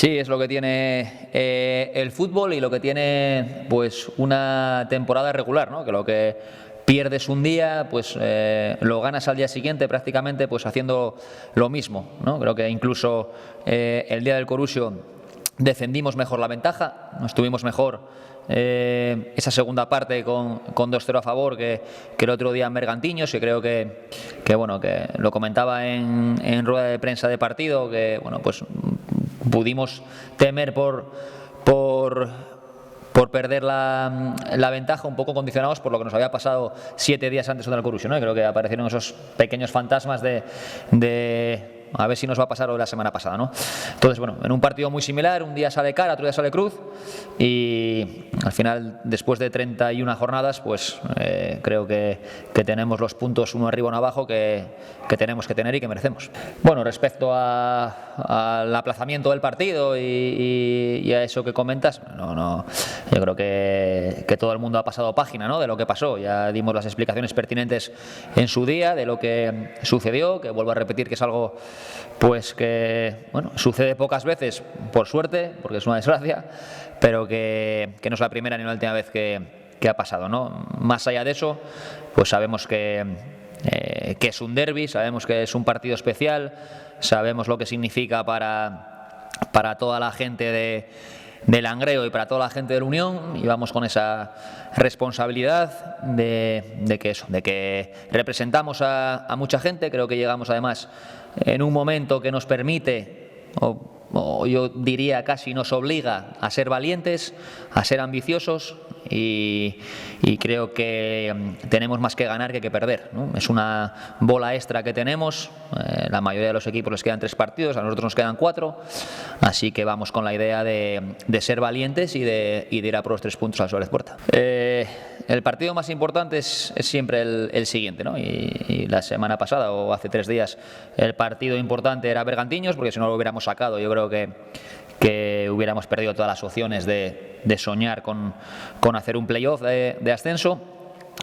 Sí, es lo que tiene el fútbol y lo que tiene pues una temporada regular, ¿no? Que lo que pierdes un día, pues lo ganas al día siguiente prácticamente pues haciendo lo mismo, ¿no? Creo que incluso el día del Corusio defendimos mejor la ventaja, estuvimos mejor esa segunda parte con 2-0 a favor que el otro día en Bergantiños, y creo que bueno, que lo comentaba en rueda de prensa de partido, que bueno, pues pudimos temer por perder la ventaja, un poco condicionados por lo que nos había pasado 7 días antes contra el Corusio, ¿no? Y creo que aparecieron esos pequeños fantasmas de a ver si nos va a pasar lo de la semana pasada, ¿no? Entonces, bueno, en un partido muy similar, un día sale cara, otro día sale cruz, y al final, después de 31 jornadas, pues creo que tenemos los puntos uno arriba, uno abajo, que tenemos que tener y que merecemos. Bueno, respecto al aplazamiento del partido y a eso que comentas, no, yo creo que todo el mundo ha pasado página, ¿no? De lo que pasó. Ya dimos las explicaciones pertinentes en su día de lo que sucedió, que vuelvo a repetir que es algo pues que bueno, sucede pocas veces, por suerte, porque es una desgracia, pero que no es la primera ni la última vez que ha pasado, ¿no? Más allá de eso, pues sabemos que es un derbi, sabemos que es un partido especial, sabemos lo que significa para toda la gente de Langreo y para toda la gente de la Unión, y vamos con esa responsabilidad de que representamos a mucha gente. Creo que llegamos además en un momento que nos permite, o yo diría casi nos obliga a ser valientes, a ser ambiciosos, y creo que tenemos más que ganar que perder, ¿no? Es una bola extra que tenemos, la mayoría de los equipos les quedan 3 partidos, a nosotros nos quedan 4, así que vamos con la idea de ser valientes y de ir a por los 3 puntos al Suárez Puerta. El partido más importante es siempre el siguiente, ¿no? Y la semana pasada o hace 3 días el partido importante era Bergantiños, porque si no lo hubiéramos sacado yo creo que hubiéramos perdido todas las opciones de soñar con hacer un playoff de ascenso.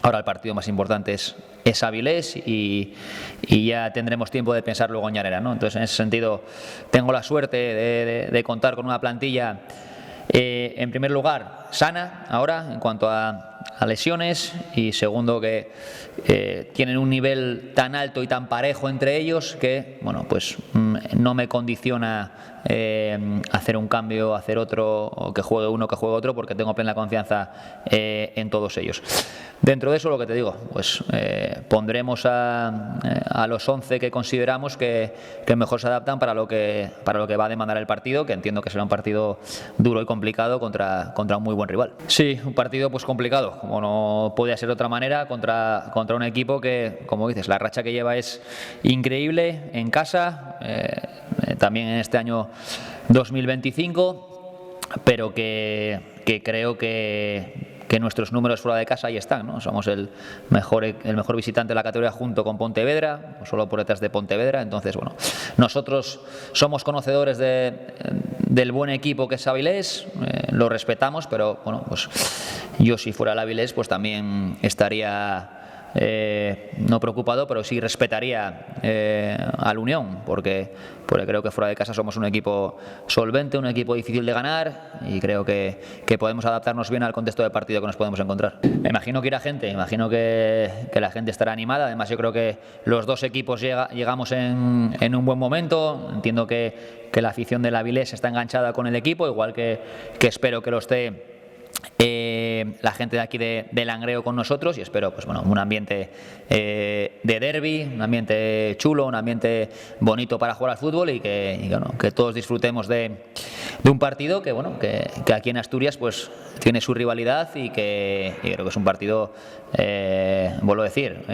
Ahora el partido más importante es Avilés, y ya tendremos tiempo de pensar luego en Llanera, ¿no? Entonces, en ese sentido, tengo la suerte de contar con una plantilla, en primer lugar, sana ahora en cuanto a lesiones, y segundo, que tienen un nivel tan alto y tan parejo entre ellos que, bueno, pues no me condiciona hacer un cambio, hacer otro, o que juegue uno, que juegue otro, porque tengo plena confianza en todos ellos. Dentro de eso, lo que te digo, pues pondremos a los 11 que consideramos que mejor se adaptan para lo que va a demandar el partido, que entiendo que será un partido duro y complicado contra un muy buen rival. Sí, un partido pues complicado, como no podía ser de otra manera, contra un equipo que, como dices, la racha que lleva es increíble en casa, también en este año 2025, pero que creo que nuestros números fuera de casa ahí están, ¿no? Somos el mejor visitante de la categoría junto con Pontevedra, solo por detrás de Pontevedra. Entonces, bueno, nosotros somos conocedores del buen equipo que es Avilés, lo respetamos, pero bueno, pues yo si fuera el Avilés pues también estaría no preocupado, pero sí respetaría al Unión, porque creo que fuera de casa somos un equipo solvente, un equipo difícil de ganar, y creo que podemos adaptarnos bien al contexto de partido que nos podemos encontrar. Me imagino que irá gente, imagino que la gente estará animada. Además, yo creo que los dos equipos llegamos en un buen momento. Entiendo que la afición del Avilés está enganchada con el equipo, igual que espero que lo esté la gente de aquí de Langreo con nosotros, y espero pues bueno, un ambiente de derbi, un ambiente chulo, un ambiente bonito para jugar al fútbol, y que todos disfrutemos de un partido que bueno, que aquí en Asturias pues tiene su rivalidad, y creo que es un partido, vuelvo a decir,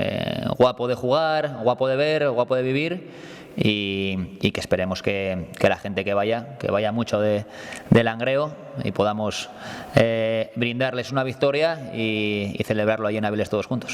guapo de jugar, guapo de ver, guapo de vivir. Y que esperemos que la gente que vaya mucho de Langreo, y podamos brindarles una victoria y celebrarlo allí en Avilés todos juntos.